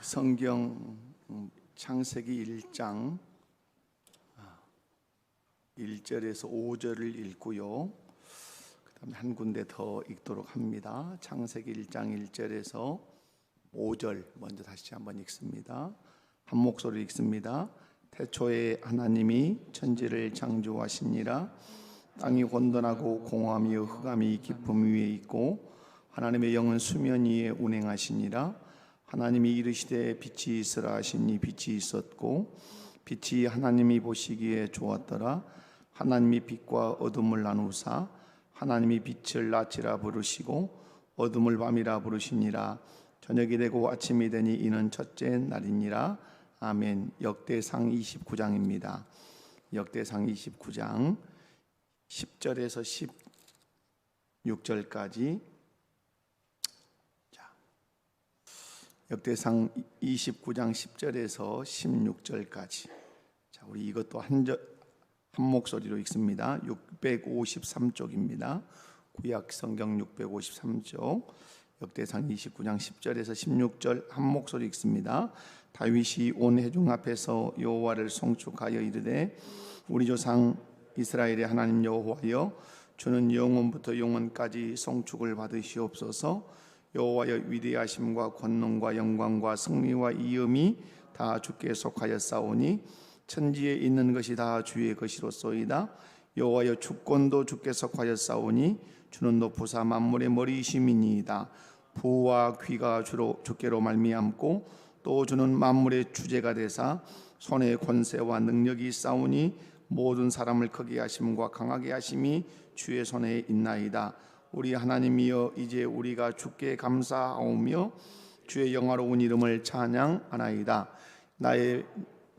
성경 창세기 1장 1절에서 5절을 읽고요. 그 다음에 한 군데 더 읽도록 합니다. 창세기 1장 1절에서 5절 먼저 다시 한번 읽습니다. 한 목소리 읽습니다. 태초에 하나님이 천지를 창조하시니라. 땅이 혼돈하고 공함이 흑암이 깊음 위에 있고 하나님의 영은 수면 위에 운행하시니라. 하나님이 이르시되 빛이 있으라 하시니 빛이 있었고 빛이 하나님이 보시기에 좋았더라. 하나님이 빛과 어둠을 나누사 하나님이 빛을 낮이라 부르시고 어둠을 밤이라 부르시니라. 저녁이 되고 아침이 되니 이는 첫째 날이니라. 아멘. 역대상 29장입니다. 역대상 29장 10절에서 16절까지. 역대상 29장 10절에서 16절까지. 자, 우리 이것도 한 목소리로 읽습니다. 653쪽입니다. 구약 성경 653쪽. 역대상 29장 10절에서 16절 한 목소리 읽습니다. 다윗이 온 회중 앞에서 여호와를 송축하여 이르되 우리 조상 이스라엘의 하나님 여호와여, 주는 영원부터 영원까지 송축을 받으시옵소서. 여호와의 위대하심과 권능과 영광과 승리와 이음이 다 주께 속하였사오니 천지에 있는 것이 다 주의 것이로소이다. 여호와여, 주권도 주께 속하였사오니 주는 높으사 만물의 머리이심이니이다. 부와 귀가 주께로 말미암고 또 주는 만물의 주제가 되사 손에 권세와 능력이 있사오니 모든 사람을 크게 하심과 강하게 하심이 주의 손에 있나이다. 우리 하나님이여, 이제 우리가 주께 감사하오며 주의 영화로운 이름을 찬양하나이다. 나의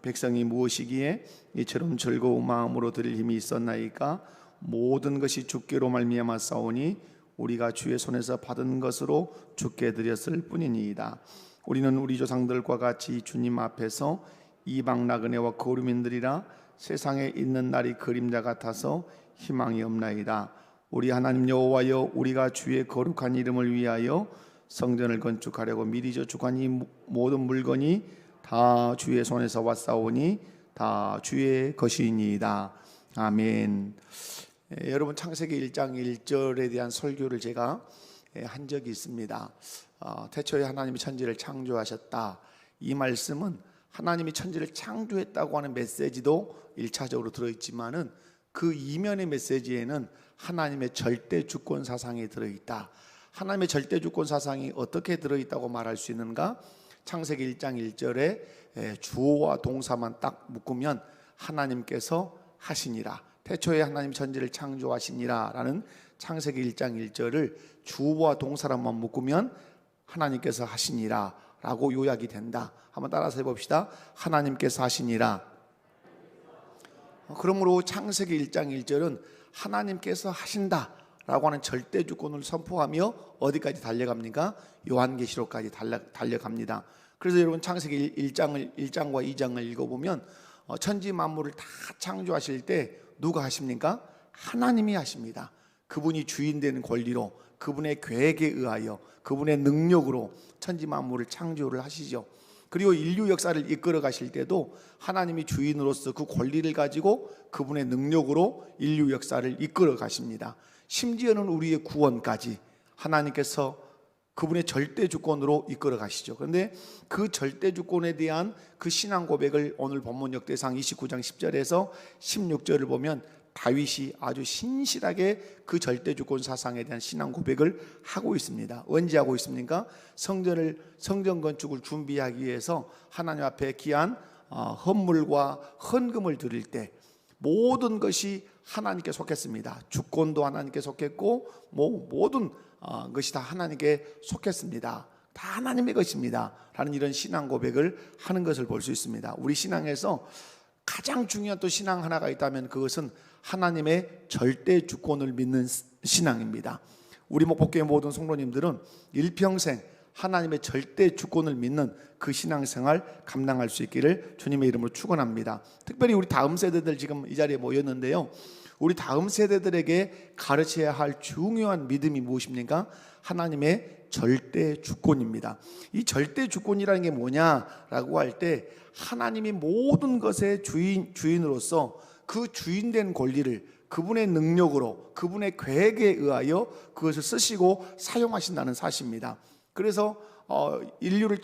백성이 무엇이기에 이처럼 즐거운 마음으로 드릴 힘이 있었나이까? 모든 것이 주께로 말미암았사오니 우리가 주의 손에서 받은 것으로 주께 드렸을 뿐이니이다. 우리는 우리 조상들과 같이 주님 앞에서 이방 나그네와 거류민들이라. 세상에 있는 날이 그림자 같아서 희망이 없나이다. 우리 하나님 여호와여, 우리가 주의 거룩한 이름을 위하여 성전을 건축하려고 미리 저축한 이 모든 물건이 다 주의 손에서 왔사오니 다 주의 것이니이다. 아멘. 여러분, 창세기 1장 1절에 대한 설교를 제가 한 적이 있습니다. 태초에 하나님이 천지를 창조하셨다. 이 말씀은 하나님이 천지를 창조했다고 하는 메시지도 1차적으로 들어있지만은 그 이면의 메시지에는 하나님의 절대 주권 사상이 들어있다. 하나님의 절대 주권 사상이 어떻게 들어있다고 말할 수 있는가? 창세기 1장 1절에 주어와 동사만 딱 묶으면 하나님께서 하시니라. 태초에 하나님 천지를 창조하시니라 라는 창세기 1장 1절을 주어와 동사랑만 묶으면 하나님께서 하시니라 라고 요약이 된다. 한번 따라서 해봅시다. 하나님께서 하시니라. 그러므로 창세기 1장 1절은 하나님께서 하신다 라고 하는 절대 주권을 선포하며 어디까지 달려갑니까? 요한계시록까지 달려갑니다. 그래서 여러분, 창세기 1장과 2장을 읽어보면 천지 만물을 다 창조하실 때 누가 하십니까? 하나님이 하십니다. 그분이 주인 되는 권리로, 그분의 계획에 의하여, 그분의 능력으로 천지 만물을 창조를 하시죠. 그리고 인류 역사를 이끌어 가실 때도 하나님이 주인으로서 그 권리를 가지고 그분의 능력으로 인류 역사를 이끌어 가십니다. 심지어는 우리의 구원까지 하나님께서 그분의 절대 주권으로 이끌어 가시죠. 그런데 그 절대 주권에 대한 그 신앙 고백을 오늘 본문 역대상 29장 10절에서 16절을 보면 다윗이 아주 신실하게 그 절대 주권 사상에 대한 신앙 고백을 하고 있습니다. 언제 하고 있습니까? 성전 건축을 준비하기 위해서 하나님 앞에 귀한 헌물과 헌금을 드릴 때 모든 것이 하나님께 속했습니다. 주권도 하나님께 속했고 모든 것이 다 하나님께 속했습니다. 다 하나님의 것입니다 라는 이런 신앙 고백을 하는 것을 볼 수 있습니다. 우리 신앙에서 가장 중요한 또 신앙 하나가 있다면 그것은 하나님의 절대 주권을 믿는 신앙입니다. 우리 목복교회 모든 성도님들은 일평생 하나님의 절대 주권을 믿는 그 신앙생활 감당할 수 있기를 주님의 이름으로 축원합니다. 특별히 우리 다음 세대들 지금 이 자리에 모였는데요, 우리 다음 세대들에게 가르쳐야 할 중요한 믿음이 무엇입니까? 하나님의 절대 주권입니다. 이 절대 주권이라는 게 뭐냐라고 할 때 하나님이 모든 것의 주인으로서 그 주인된 권리를 그분의 능력으로 그분의 계획에 의하여 그것을 쓰시고 사용하신다는 사실입니다. 그래서 인류를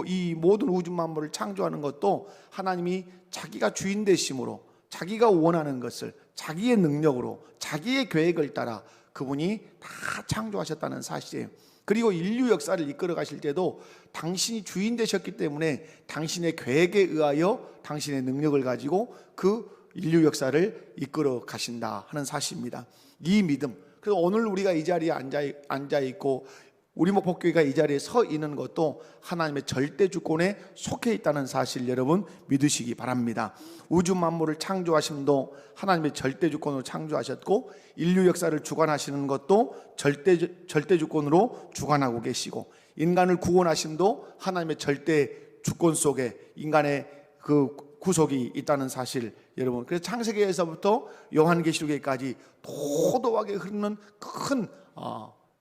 이 모든 우주 만물을 창조하는 것도 하나님이 자기가 주인 되심으로 자기가 원하는 것을 자기의 능력으로 자기의 계획을 따라 그분이 다 창조하셨다는 사실이에요. 그리고 인류 역사를 이끌어 가실 때도 당신이 주인 되셨기 때문에 당신의 계획에 의하여 당신의 능력을 가지고 그 인류 역사를 이끌어 가신다 하는 사실입니다. 이 믿음. 그래서 오늘 우리가 이 자리에 앉아 있고 우리 목포교회가 이 자리에 서 있는 것도 하나님의 절대 주권에 속해 있다는 사실 여러분 믿으시기 바랍니다. 우주 만물을 창조하심도 하나님의 절대 주권으로 창조하셨고 인류 역사를 주관하시는 것도 절대 주권으로 주관하고 계시고 인간을 구원하심도 하나님의 절대 주권 속에 인간의 그 구속이 있다는 사실 여러분, 그래서 창세기에서부터 요한계시록에까지 도도하게 흐르는 큰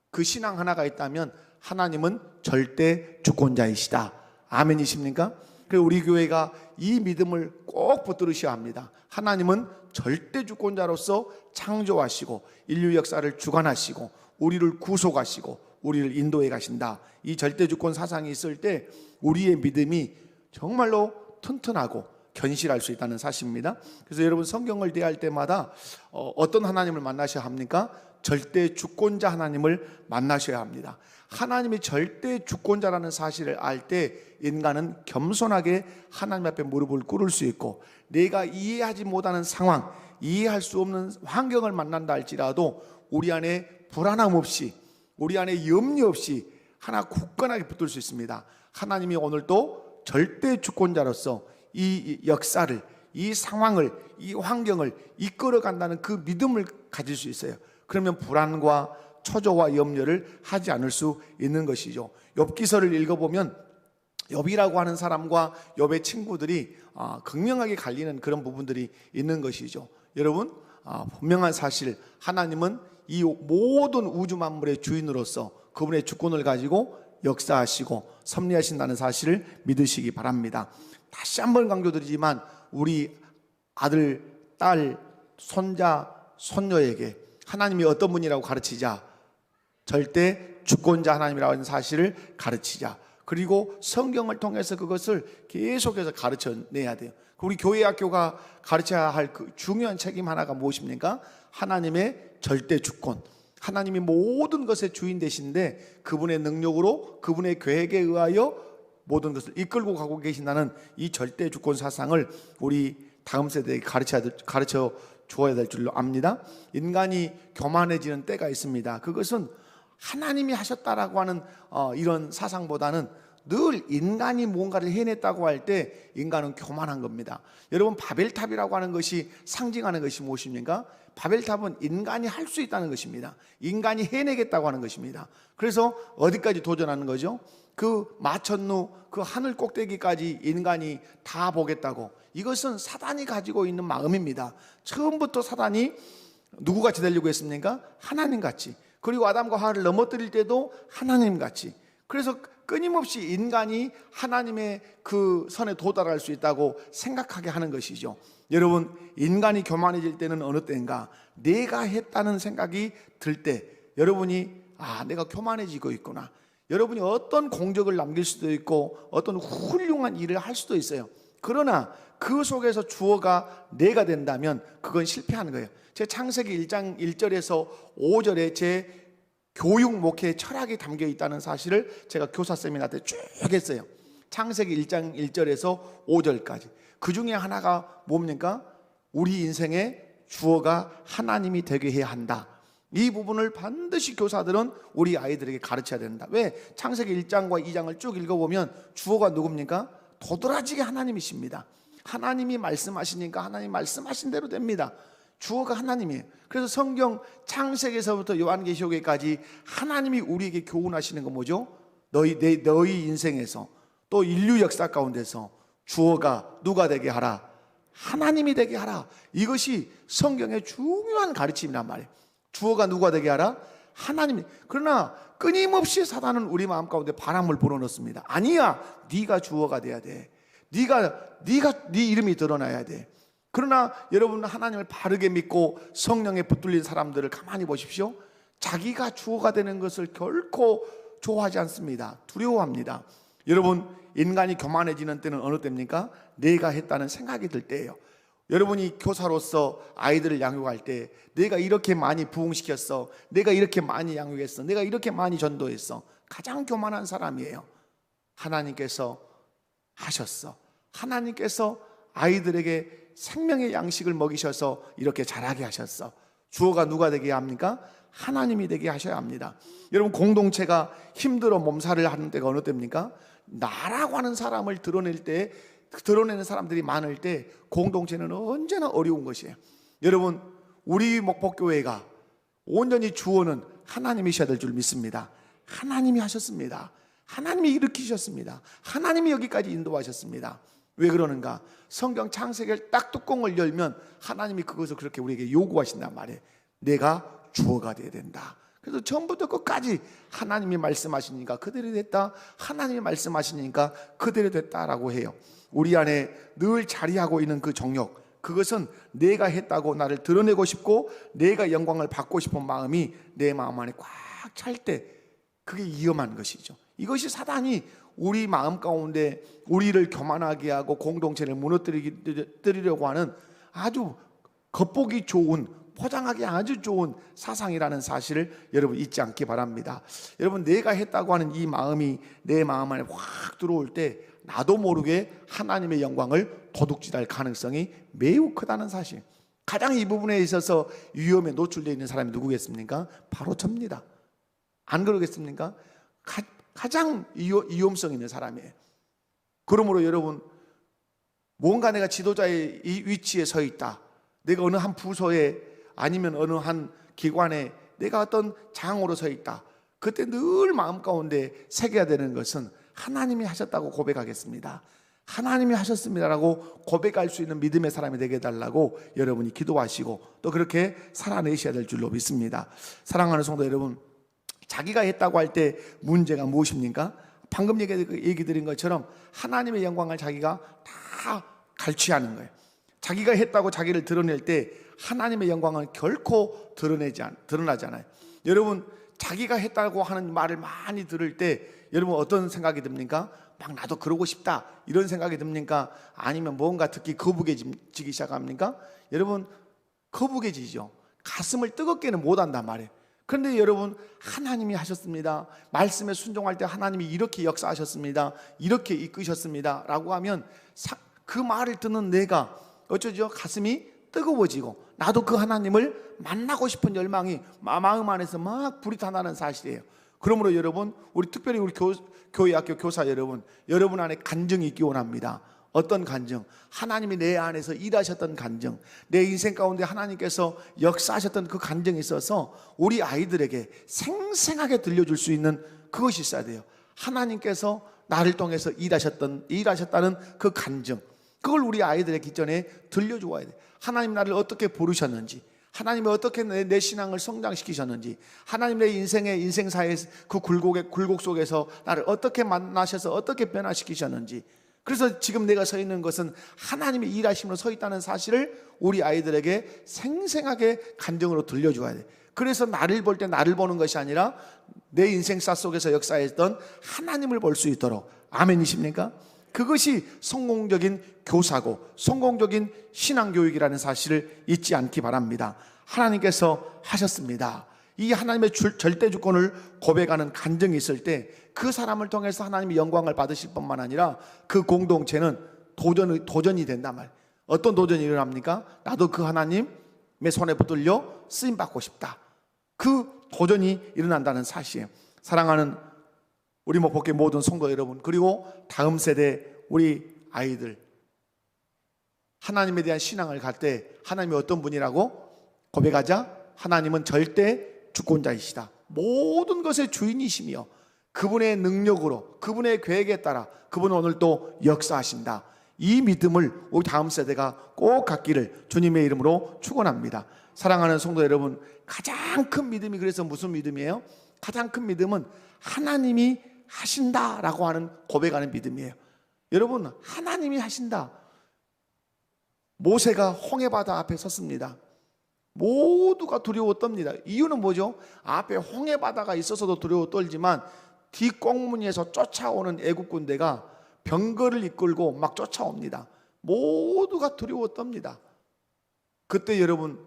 그 신앙 하나가 있다면 하나님은 절대 주권자이시다. 아멘이십니까? 그래서 우리 교회가 이 믿음을 꼭 붙들으셔야 합니다. 하나님은 절대 주권자로서 창조하시고 인류 역사를 주관하시고 우리를 구속하시고 우리를 인도해 가신다. 이 절대 주권 사상이 있을 때 우리의 믿음이 정말로 튼튼하고 견실할 수 있다는 사실입니다. 그래서 여러분 성경을 대할 때마다 어떤 하나님을 만나셔야 합니까? 절대 주권자 하나님을 만나셔야 합니다. 하나님이 절대 주권자라는 사실을 알 때 인간은 겸손하게 하나님 앞에 무릎을 꿇을 수 있고 내가 이해하지 못하는 상황, 이해할 수 없는 환경을 만난다 할지라도 우리 안에 불안함 없이 우리 안에 염려 없이 하나 굳건하게 붙들 수 있습니다. 하나님이 오늘도 절대 주권자로서 이 역사를, 이 상황을, 이 환경을 이끌어 간다는 그 믿음을 가질 수 있어요. 그러면 불안과 초조와 염려를 하지 않을 수 있는 것이죠. 욥기서를 읽어보면 욥이라고 하는 사람과 욥의 친구들이 극명하게 갈리는 그런 부분들이 있는 것이죠. 여러분 분명한 사실, 하나님은 이 모든 우주 만물의 주인으로서 그분의 주권을 가지고 역사하시고 섭리하신다는 사실을 믿으시기 바랍니다. 다시 한번 강조드리지만 우리 아들, 딸, 손자, 손녀에게 하나님이 어떤 분이라고 가르치자. 절대 주권자 하나님이라고 하는 사실을 가르치자. 그리고 성경을 통해서 그것을 계속해서 가르쳐내야 돼요. 우리 교회 학교가 가르쳐야 할 그 중요한 책임 하나가 무엇입니까? 하나님의 절대 주권. 하나님이 모든 것의 주인 되신데 그분의 능력으로 그분의 계획에 의하여 모든 것을 이끌고 가고 계신다는 이 절대 주권 사상을 우리 다음 세대에게 가르쳐 주어야 될 줄로 압니다. 인간이 교만해지는 때가 있습니다. 그것은 하나님이 하셨다라고 하는 이런 사상보다는 늘 인간이 뭔가를 해냈다고 할 때 인간은 교만한 겁니다. 여러분 바벨탑이라고 하는 것이 상징하는 것이 무엇입니까? 바벨탑은 인간이 할 수 있다는 것입니다. 인간이 해내겠다고 하는 것입니다. 그래서 어디까지 도전하는 거죠? 그 마천루 그 하늘 꼭대기까지 인간이 다 보겠다고. 이것은 사단이 가지고 있는 마음입니다. 처음부터 사단이 누구같이 되려고 했습니까? 하나님같이. 그리고 아담과 하와를 넘어뜨릴 때도 하나님같이. 그래서 끊임없이 인간이 하나님의 그 선에 도달할 수 있다고 생각하게 하는 것이죠. 여러분 인간이 교만해질 때는 어느 때인가? 내가 했다는 생각이 들 때 여러분이 내가 교만해지고 있구나. 여러분이 어떤 공적을 남길 수도 있고 어떤 훌륭한 일을 할 수도 있어요. 그러나 그 속에서 주어가 내가 된다면 그건 실패하는 거예요. 제 창세기 1장 1절에서 5절에 제 교육 목회 철학이 담겨 있다는 사실을 제가 교사 세미나 때 쭉 했어요. 창세기 1장 1절에서 5절까지. 그 중에 하나가 뭡니까? 우리 인생의 주어가 하나님이 되게 해야 한다. 이 부분을 반드시 교사들은 우리 아이들에게 가르쳐야 된다. 왜? 창세기 1장과 2장을 쭉 읽어보면 주어가 누굽니까? 도드라지게 하나님이십니다. 하나님이 말씀하시니까 하나님 말씀하신 대로 됩니다. 주어가 하나님이에요. 그래서 성경 창세기에서부터 요한계시록에까지 하나님이 우리에게 교훈하시는 건 뭐죠? 너희 인생에서 또 인류 역사 가운데서 주어가 누가 되게 하라? 하나님이 되게 하라. 이것이 성경의 중요한 가르침이란 말이에요. 주어가 누가 되게 하라? 하나님이. 그러나 끊임없이 사단은 우리 마음 가운데 바람을 불어넣습니다. 아니야, 네가 주어가 돼야 돼. 네 이름이 드러나야 돼. 그러나 여러분, 하나님을 바르게 믿고 성령에 붙들린 사람들을 가만히 보십시오. 자기가 주어가 되는 것을 결코 좋아하지 않습니다. 두려워합니다. 여러분, 인간이 교만해지는 때는 어느 때입니까? 내가 했다는 생각이 들 때예요. 여러분이 교사로서 아이들을 양육할 때 내가 이렇게 많이 부흥시켰어, 내가 이렇게 많이 양육했어, 내가 이렇게 많이 전도했어, 가장 교만한 사람이에요. 하나님께서 하셨어. 하나님께서 아이들에게 생명의 양식을 먹이셔서 이렇게 자라게 하셨어. 주어가 누가 되게 합니까? 하나님이 되게 하셔야 합니다. 여러분, 공동체가 힘들어 몸살을 하는 때가 어느 때입니까? 나라고 하는 사람을 드러내는 사람들이 많을 때 공동체는 언제나 어려운 것이에요. 여러분, 우리 목포교회가 온전히 주어는 하나님이셔야 될 줄 믿습니다. 하나님이 하셨습니다. 하나님이 일으키셨습니다. 하나님이 여기까지 인도하셨습니다. 왜 그러는가? 성경 창세기 딱 뚜껑을 열면 하나님이 그것을 그렇게 우리에게 요구하신단 말이에요. 내가 주어가 되어야 된다. 그래서 처음부터 끝까지 하나님이 말씀하시니까 그대로 됐다, 하나님이 말씀하시니까 그대로 됐다라고 해요. 우리 안에 늘 자리하고 있는 그 정욕, 그것은 내가 했다고 나를 드러내고 싶고 내가 영광을 받고 싶은 마음이 내 마음 안에 꽉 찰 때, 그게 위험한 것이죠. 이것이 사단이 우리 마음 가운데 우리를 교만하게 하고 공동체를 무너뜨리려고 하는 아주 겉보기 좋은, 포장하기 아주 좋은 사상이라는 사실을 여러분 잊지 않기 바랍니다. 여러분, 내가 했다고 하는 이 마음이 내 마음 안에 확 들어올 때 나도 모르게 하나님의 영광을 도둑질할 가능성이 매우 크다는 사실. 가장 이 부분에 있어서 위험에 노출되어 있는 사람이 누구겠습니까? 바로 접니다. 안 그러겠습니까? 가장 위험성 있는 사람이에요. 그러므로 여러분, 뭔가 내가 지도자의 이 위치에 서 있다, 내가 어느 한 부서에 아니면 어느 한 기관에 내가 어떤 장으로 서 있다, 그때 늘 마음 가운데 새겨야 되는 것은 하나님이 하셨다고 고백하겠습니다. 하나님이 하셨습니다라고 고백할 수 있는 믿음의 사람이 되게 해달라고 여러분이 기도하시고 또 그렇게 살아내셔야 될 줄로 믿습니다. 사랑하는 성도 여러분, 자기가 했다고 할 때 문제가 무엇입니까? 방금 얘기 드린 것처럼 하나님의 영광을 자기가 다 갈취하는 거예요. 자기가 했다고 자기를 드러낼 때 하나님의 영광은 결코 드러나지 않아요. 여러분, 자기가 했다고 하는 말을 많이 들을 때 여러분 어떤 생각이 듭니까? 막 나도 그러고 싶다 이런 생각이 듭니까? 아니면 뭔가 듣기 거북해지기 시작합니까? 여러분, 거북해지죠. 가슴을 뜨겁게는 못한단 말이에요. 그런데 여러분, 하나님이 하셨습니다, 말씀에 순종할 때 하나님이 이렇게 역사하셨습니다, 이렇게 이끄셨습니다 라고 하면 그 말을 듣는 내가 어쩌죠? 가슴이 뜨거워지고 나도 그 하나님을 만나고 싶은 열망이 마음 안에서 막 불이 타나는 사실이에요. 그러므로 여러분, 특별히 우리 교회 학교 교사 여러분 안에 간증이 있기 원합니다. 어떤 간증? 하나님이 내 안에서 일하셨던 간증, 내 인생 가운데 하나님께서 역사하셨던 그 간증이 있어서 우리 아이들에게 생생하게 들려줄 수 있는 그것이 있어야 돼요. 하나님께서 나를 통해서 일하셨다는 그 간증, 그걸 우리 아이들의 기전에 들려주어야 돼. 하나님 나를 어떻게 부르셨는지, 하나님이 어떻게 내 신앙을 성장시키셨는지, 하나님 내 인생사의 그 굴곡 속에서 나를 어떻게 만나셔서 어떻게 변화시키셨는지. 그래서 지금 내가 서 있는 것은 하나님의 일하심으로 서 있다는 사실을 우리 아이들에게 생생하게 간증으로 들려줘야 돼. 그래서 나를 볼 때 나를 보는 것이 아니라 내 인생사 속에서 역사했던 하나님을 볼 수 있도록. 아멘이십니까? 그것이 성공적인 교사고 성공적인 신앙교육이라는 사실을 잊지 않기 바랍니다. 하나님께서 하셨습니다. 이 하나님의 절대 주권을 고백하는 간증이 있을 때 그 사람을 통해서 하나님의 영광을 받으실 뿐만 아니라 그 공동체는 도전이 된단 말이에요. 어떤 도전이 일어납니까? 나도 그 하나님의 손에 붙들려 쓰임받고 싶다. 그 도전이 일어난다는 사실이에요. 사랑하는 우리 목포교회 모든 성도 여러분, 그리고 다음 세대 우리 아이들, 하나님에 대한 신앙을 갈 때 하나님이 어떤 분이라고 고백하자? 하나님은 절대 주권자이시다. 모든 것의 주인이시며 그분의 능력으로, 그분의 계획에 따라 그분은 오늘 또 역사하신다. 이 믿음을 우리 다음 세대가 꼭 갖기를 주님의 이름으로 축원합니다. 사랑하는 성도 여러분, 가장 큰 믿음이 그래서 무슨 믿음이에요? 가장 큰 믿음은 하나님이 하신다라고 하는 고백하는 믿음이에요. 여러분, 하나님이 하신다. 모세가 홍해바다 앞에 섰습니다. 모두가 두려워 떱니다. 이유는 뭐죠? 앞에 홍해바다가 있어서도 두려워 떨지만 뒷꽁무니에서 쫓아오는 애국 군대가 병거를 이끌고 막 쫓아옵니다. 모두가 두려워 떱니다. 그때 여러분,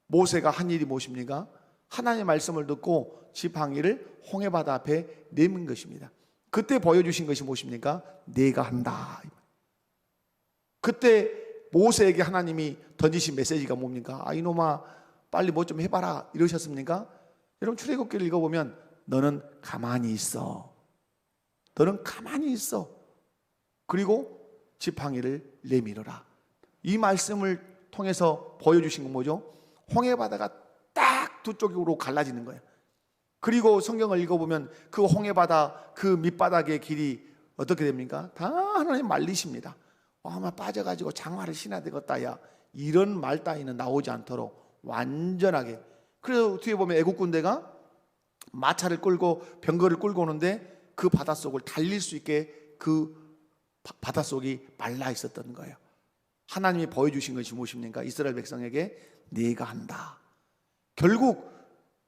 모세가 한 일이 무엇입니까? 하나님의 말씀을 듣고 지팡이를 홍해바다 앞에 내민 것입니다. 그때 보여주신 것이 무엇입니까? 내가 한다. 그때 모세에게 하나님이 던지신 메시지가 뭡니까? 이놈아, 빨리 뭐 좀 해봐라 이러셨습니까? 여러분, 출애굽기를 읽어보면 너는 가만히 있어. 너는 가만히 있어. 그리고 지팡이를 내밀어라. 이 말씀을 통해서 보여주신 건 뭐죠? 홍해바다가 딱 두 쪽으로 갈라지는 거예요. 그리고 성경을 읽어보면 그 홍해바다 그 밑바닥의 길이 어떻게 됩니까? 다 하나님 말리십니다. 아마 빠져가지고 장화를 신어야 되겠다, 야, 이런 말 따위는 나오지 않도록 완전하게. 그래서 뒤에 보면 애국 군대가 마차를 끌고 병거를 끌고 오는데 그 바닷속을 달릴 수 있게 그 바닷속이 말라 있었던 거예요. 하나님이 보여주신 것이 무엇입니까? 이스라엘 백성에게 네가 한다. 결국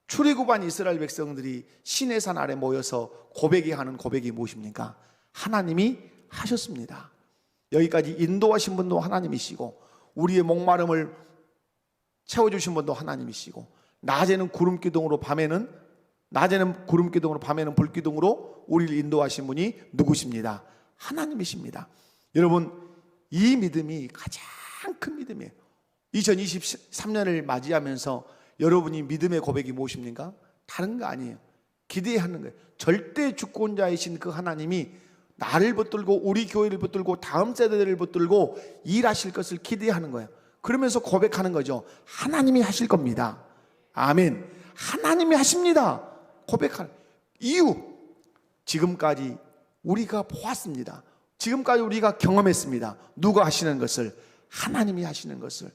출애굽한 이스라엘 백성들이 시내산 아래 모여서 고백하는 고백이 무엇입니까? 하나님이 하셨습니다. 여기까지 인도하신 분도 하나님이시고, 우리의 목마름을 채워주신 분도 하나님이시고, 낮에는 구름기둥으로 밤에는 불기둥으로 우리를 인도하신 분이 누구십니다? 하나님이십니다. 여러분, 이 믿음이 가장 큰 믿음이에요. 2023년을 맞이하면서 여러분이 믿음의 고백이 무엇입니까? 다른 거 아니에요. 기대하는 거예요. 절대 주권자이신 그 하나님이 나를 붙들고 우리 교회를 붙들고 다음 세대들을 붙들고 일하실 것을 기대하는 거예요. 그러면서 고백하는 거죠. 하나님이 하실 겁니다. 아멘. 하나님이 하십니다. 고백하는 이유, 지금까지 우리가 보았습니다. 지금까지 우리가 경험했습니다. 누가 하시는 것을? 하나님이 하시는 것을.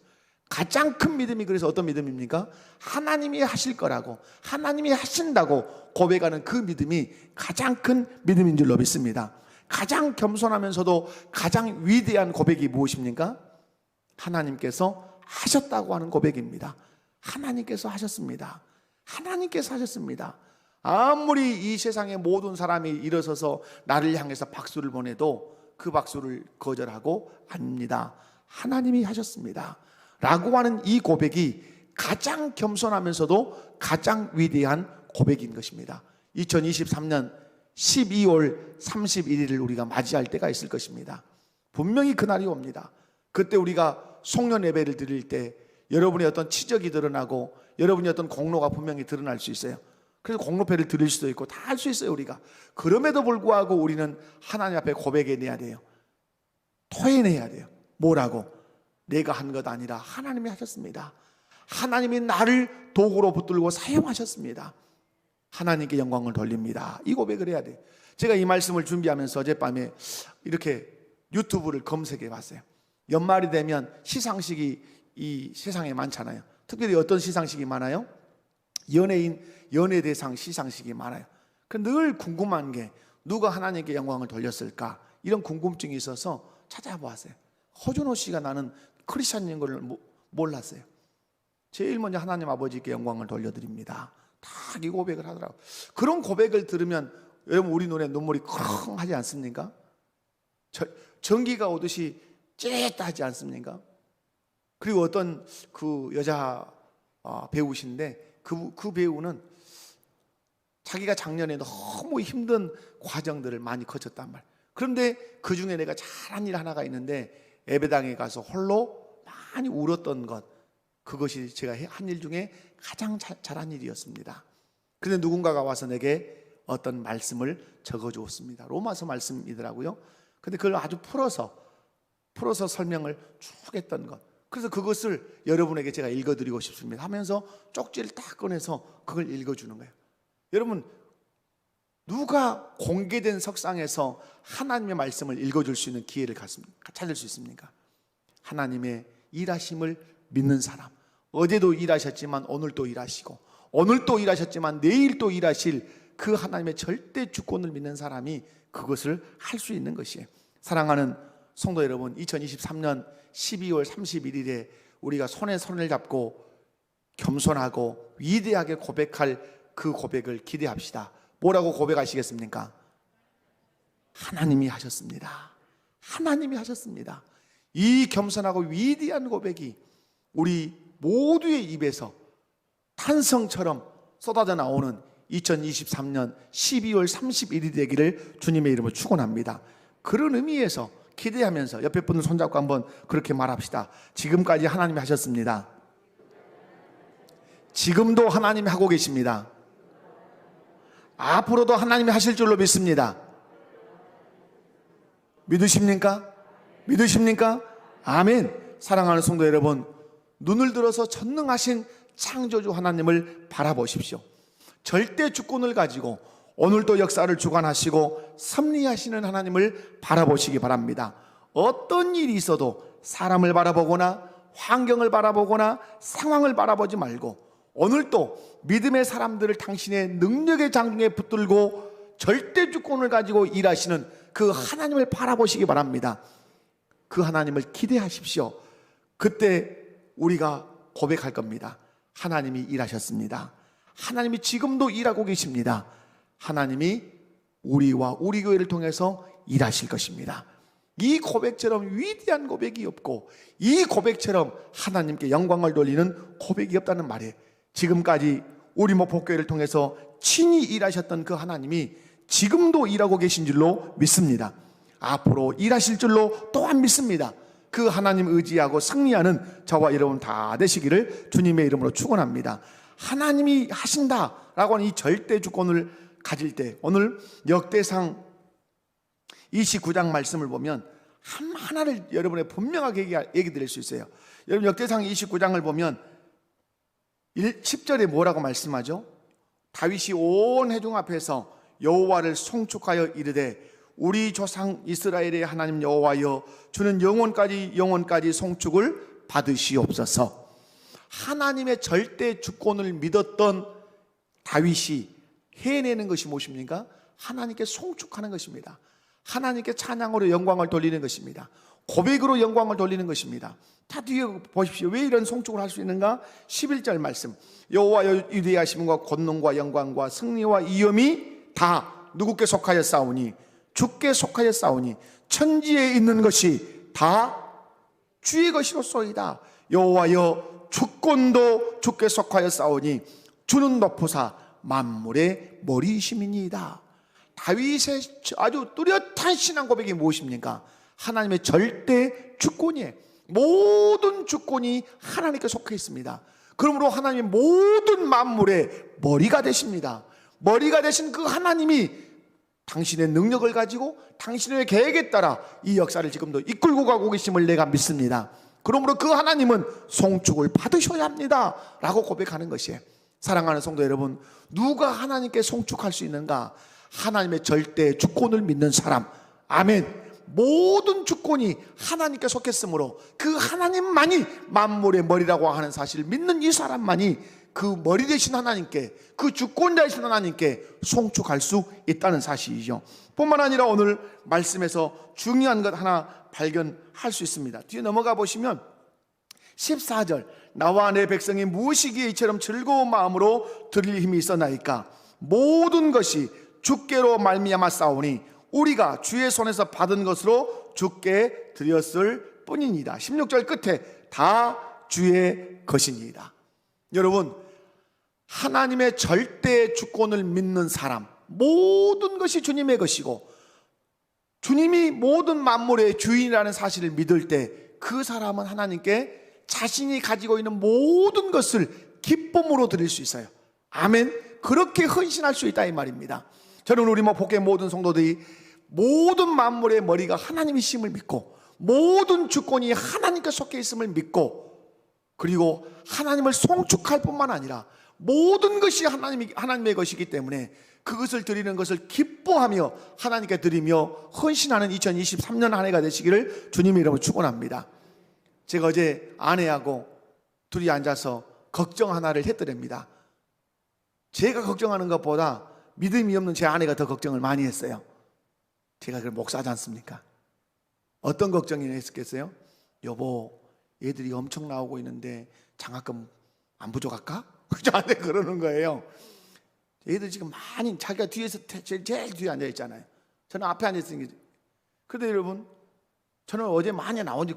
가장 큰 믿음이 그래서 어떤 믿음입니까? 하나님이 하실 거라고, 하나님이 하신다고 고백하는 그 믿음이 가장 큰 믿음인 줄로 믿습니다. 가장 겸손하면서도 가장 위대한 고백이 무엇입니까? 하나님께서 하셨다고 하는 고백입니다. 하나님께서 하셨습니다. 하나님께서 하셨습니다. 아무리 이 세상의 모든 사람이 일어서서 나를 향해서 박수를 보내도 그 박수를 거절하고 아닙니다. 하나님이 하셨습니다 라고 하는 이 고백이 가장 겸손하면서도 가장 위대한 고백인 것입니다. 2023년 12월 31일을 우리가 맞이할 때가 있을 것입니다. 분명히 그날이 옵니다. 그때 우리가 송년 예배를 드릴 때 여러분의 어떤 치적이 드러나고 여러분의 어떤 공로가 분명히 드러날 수 있어요. 그래서 공로패를 드릴 수도 있고 다 할 수 있어요, 우리가. 그럼에도 불구하고 우리는 하나님 앞에 고백해내야 돼요. 토해내야 돼요. 뭐라고? 내가 한 것 아니라 하나님이 하셨습니다. 하나님이 나를 도구로 붙들고 사용하셨습니다. 하나님께 영광을 돌립니다. 이 고백을 해야 돼요. 제가 이 말씀을 준비하면서 어젯밤에 이렇게 유튜브를 검색해 봤어요. 연말이 되면 시상식이 이 세상에 많잖아요. 특별히 어떤 시상식이 많아요? 연예대상 시상식이 많아요. 늘 궁금한 게 누가 하나님께 영광을 돌렸을까? 이런 궁금증이 있어서 찾아보았어요. 허준호 씨가 나는 크리스찬인 걸 몰랐어요. 제일 먼저 하나님 아버지께 영광을 돌려드립니다. 다 이 고백을 하더라고요. 그런 고백을 들으면 여러분 우리 눈에 눈물이 컹 하지 않습니까? 전기가 오듯이 찌릿 하지 않습니까? 그리고 어떤 그 여자 배우신데 그 배우는 자기가 작년에 너무 힘든 과정들을 많이 거쳤단 말이에요. 그런데 그 중에 내가 잘한 일 하나가 있는데 예배당에 가서 홀로 많이 울었던 것, 그것이 제가 한 일 중에 가장 잘한 일이었습니다. 그런데 누군가가 와서 내게 어떤 말씀을 적어주었습니다. 로마서 말씀이더라고요. 근데 그걸 아주 풀어서 설명을 쭉 했던 것, 그래서 그것을 여러분에게 제가 읽어드리고 싶습니다 하면서 쪽지를 딱 꺼내서 그걸 읽어주는 거예요. 여러분, 누가 공개된 석상에서 하나님의 말씀을 읽어줄 수 있는 기회를 찾을 수 있습니까? 하나님의 일하심을 믿는 사람, 어제도 일하셨지만 오늘 또 일하시고, 오늘 또 일하셨지만 내일 또 일하실 그 하나님의 절대 주권을 믿는 사람이 그것을 할 수 있는 것이에요. 사랑하는 성도 여러분, 2023년 12월 31일에 우리가 손에 손을 잡고 겸손하고 위대하게 고백할 그 고백을 기대합시다. 뭐라고 고백하시겠습니까? 하나님이 하셨습니다. 하나님이 하셨습니다. 이 겸손하고 위대한 고백이 우리 모두의 입에서 탄성처럼 쏟아져 나오는 2023년 12월 31일이 되기를 주님의 이름으로 축원합니다. 그런 의미에서 기대하면서 옆에 분을 손잡고 한번 그렇게 말합시다. 지금까지 하나님이 하셨습니다. 지금도 하나님이 하고 계십니다. 앞으로도 하나님이 하실 줄로 믿습니다. 믿으십니까? 믿으십니까? 아멘. 사랑하는 성도 여러분, 눈을 들어서 전능하신 창조주 하나님을 바라보십시오. 절대 주권을 가지고 오늘도 역사를 주관하시고 섭리하시는 하나님을 바라보시기 바랍니다. 어떤 일이 있어도 사람을 바라보거나 환경을 바라보거나 상황을 바라보지 말고 오늘도 믿음의 사람들을 당신의 능력의 장중에 붙들고 절대 주권을 가지고 일하시는 그 하나님을 바라보시기 바랍니다. 그 하나님을 기대하십시오. 그때 우리가 고백할 겁니다. 하나님이 일하셨습니다. 하나님이 지금도 일하고 계십니다. 하나님이 우리와 우리 교회를 통해서 일하실 것입니다. 이 고백처럼 위대한 고백이 없고 이 고백처럼 하나님께 영광을 돌리는 고백이 없다는 말이에요. 지금까지 우리 목포교회를 통해서 친히 일하셨던 그 하나님이 지금도 일하고 계신 줄로 믿습니다. 앞으로 일하실 줄로 또한 믿습니다. 그 하나님 의지하고 승리하는 저와 여러분 다 되시기를 주님의 이름으로 축원합니다. 하나님이 하신다라고 하는 이 절대 주권을 가질 때, 오늘 역대상 29장 말씀을 보면 하나를 여러분의 분명하게 얘기 드릴 수 있어요. 여러분 역대상 29장을 보면 10절에 뭐라고 말씀하죠? 다윗이 온 회중 앞에서 여호와를 송축하여 이르되 우리 조상 이스라엘의 하나님 여호와여 주는 영원까지 송축을 받으시옵소서. 하나님의 절대 주권을 믿었던 다윗이 해내는 것이 무엇입니까? 하나님께 송축하는 것입니다. 하나님께 찬양으로 영광을 돌리는 것입니다. 고백으로 영광을 돌리는 것입니다. 자, 뒤에 보십시오. 왜 이런 송축을 할 수 있는가? 11절 말씀. 여호와여 위대하심과 권능과 영광과 승리와 이음이 다 누구께 속하여 싸우니? 주께 속하여 싸우니 천지에 있는 것이 다 주의 것이로소이다. 여호와여 주권도 주께 속하여 싸우니 주는 높으사 만물의 머리이심이니이다. 다윗의 아주 뚜렷한 신앙 고백이 무엇입니까? 하나님의 절대 주권이에요. 모든 주권이 하나님께 속해 있습니다. 그러므로 하나님의 모든 만물의 머리가 되십니다. 머리가 되신 그 하나님이 당신의 능력을 가지고 당신의 계획에 따라 이 역사를 지금도 이끌고 가고 계심을 내가 믿습니다. 그러므로 그 하나님은 송축을 받으셔야 합니다 라고 고백하는 것이에요. 사랑하는 성도 여러분, 누가 하나님께 송축할 수 있는가? 하나님의 절대 주권을 믿는 사람. 아멘. 모든 주권이 하나님께 속했으므로 그 하나님만이 만물의 머리라고 하는 사실을 믿는 이 사람만이 그 머리 되신 하나님께, 그 주권자이신 하나님께 송축할 수 있다는 사실이죠. 뿐만 아니라 오늘 말씀에서 중요한 것 하나 발견할 수 있습니다. 뒤에 넘어가 보시면 14절, 나와 내 백성이 무엇이기에 이처럼 즐거운 마음으로 드릴 힘이 있었나이까? 모든 것이 주께로 말미암아 싸우니 우리가 주의 손에서 받은 것으로 주께 드렸을 뿐이니이다. 16절 끝에 다 주의 것이니이다. 여러분, 하나님의 절대 주권을 믿는 사람, 모든 것이 주님의 것이고 주님이 모든 만물의 주인이라는 사실을 믿을 때 그 사람은 하나님께 자신이 가지고 있는 모든 것을 기쁨으로 드릴 수 있어요. 아멘. 그렇게 헌신할 수 있다 이 말입니다. 저는 우리 목포교회 모든 성도들이 모든 만물의 머리가 하나님이심을 믿고 모든 주권이 하나님께 속해 있음을 믿고 그리고 하나님을 송축할 뿐만 아니라 모든 것이 하나님의 것이기 때문에 그것을 드리는 것을 기뻐하며 하나님께 드리며 헌신하는 2023년 한 해가 되시기를 주님의 이름으로 축원합니다. 제가 어제 아내하고 둘이 앉아서 걱정 하나를 했더랍니다. 제가 걱정하는 것보다 믿음이 없는 제 아내가 더 걱정을 많이 했어요. 제가 그 목사지 않습니까? 어떤 걱정이 했겠어요? 여보, 얘들이 엄청 나오고 있는데 장학금 안 부족할까? 저한테 그러는 거예요. 얘들 지금 많이, 자기가 뒤에서 제일 뒤에 앉아 있잖아요. 저는 앞에 앉아 있으니까. 그런데 여러분, 저는 어제 많이 나온지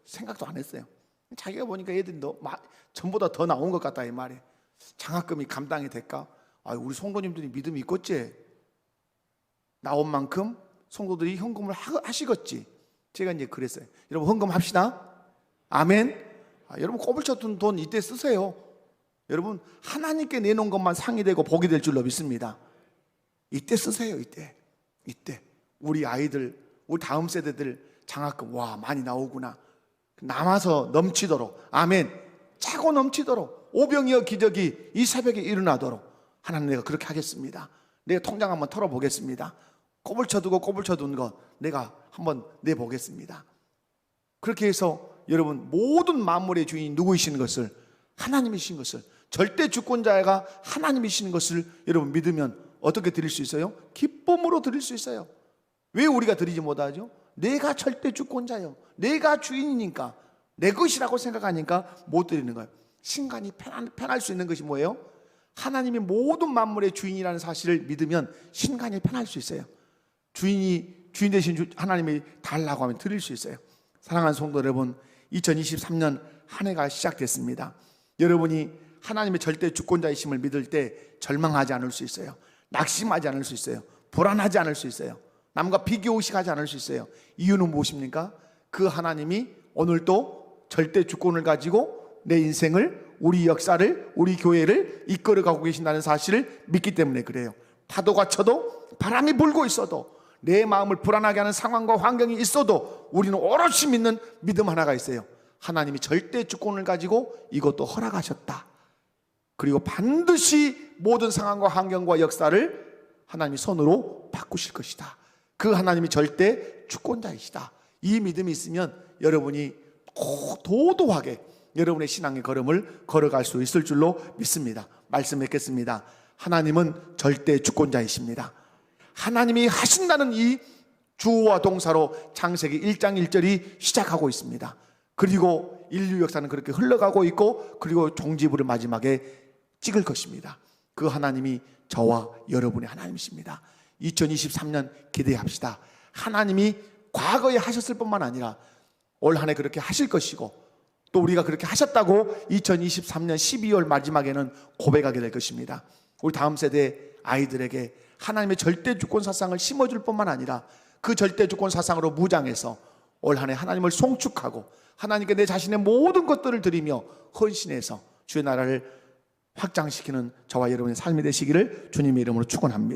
생각도 안 했어요. 자기가 보니까 애들이 전보다 더 나온 것 같다 이 말이에요. 장학금이 감당이 될까? 우리 성도님들이 믿음이 있겠지. 나온 만큼 성도들이 헌금을 하시겠지. 제가 이제 그랬어요. 여러분 헌금 합시다. 아멘. 여러분 꼬불쳤던 돈 이때 쓰세요. 여러분 하나님께 내놓은 것만 상이 되고 복이 될 줄로 믿습니다. 이때 쓰세요. 이때 우리 아이들, 우리 다음 세대들 장학금 많이 나오구나. 남아서 넘치도록, 아멘. 차고 넘치도록 오병이어 기적이 이 새벽에 일어나도록 하나님, 내가 그렇게 하겠습니다. 내가 통장 한번 털어보겠습니다. 꼬불쳐둔 거 내가 한번 내보겠습니다. 그렇게 해서 여러분 모든 만물의 주인이 누구이신 것을, 하나님이신 것을, 절대 주권자가 하나님이신 것을 여러분 믿으면 어떻게 드릴 수 있어요? 기쁨으로 드릴 수 있어요. 왜 우리가 드리지 못하죠? 내가 절대 주권자요, 내가 주인이니까, 내 것이라고 생각하니까 못 드리는 거예요. 신간이 편할 수 있는 것이 뭐예요? 하나님이 모든 만물의 주인이라는 사실을 믿으면 신간이 편할 수 있어요. 주인 되신 하나님이 달라고 하면 드릴 수 있어요. 사랑하는 성도 여러분, 2023년 한 해가 시작됐습니다. 여러분이 하나님의 절대 주권자이심을 믿을 때 절망하지 않을 수 있어요. 낙심하지 않을 수 있어요. 불안하지 않을 수 있어요. 남과 비교의식하지 않을 수 있어요. 이유는 무엇입니까? 그 하나님이 오늘도 절대 주권을 가지고 내 인생을, 우리 역사를, 우리 교회를 이끌어가고 계신다는 사실을 믿기 때문에 그래요. 파도가 쳐도, 바람이 불고 있어도, 내 마음을 불안하게 하는 상황과 환경이 있어도 우리는 오롯이 믿는 믿음 하나가 있어요. 하나님이 절대 주권을 가지고 이것도 허락하셨다. 그리고 반드시 모든 상황과 환경과 역사를 하나님이 손으로 바꾸실 것이다. 그 하나님이 절대 주권자이시다. 이 믿음이 있으면 여러분이 도도하게 여러분의 신앙의 걸음을 걸어갈 수 있을 줄로 믿습니다. 말씀 뵙겠습니다. 하나님은 절대 주권자이십니다. 하나님이 하신다는 이 주어와 동사로 창세기 1장 1절이 시작하고 있습니다. 그리고 인류 역사는 그렇게 흘러가고 있고, 그리고 종지부를 마지막에 찍을 것입니다. 그 하나님이 저와 여러분의 하나님이십니다. 2023년 기대합시다. 하나님이 과거에 하셨을 뿐만 아니라 올 한 해 그렇게 하실 것이고, 또 우리가 그렇게 하셨다고 2023년 12월 마지막에는 고백하게 될 것입니다. 우리 다음 세대 아이들에게 하나님의 절대 주권 사상을 심어줄 뿐만 아니라 그 절대 주권 사상으로 무장해서 올 한 해 하나님을 송축하고 하나님께 내 자신의 모든 것들을 드리며 헌신해서 주의 나라를 확장시키는 저와 여러분의 삶이 되시기를 주님의 이름으로 축원합니다.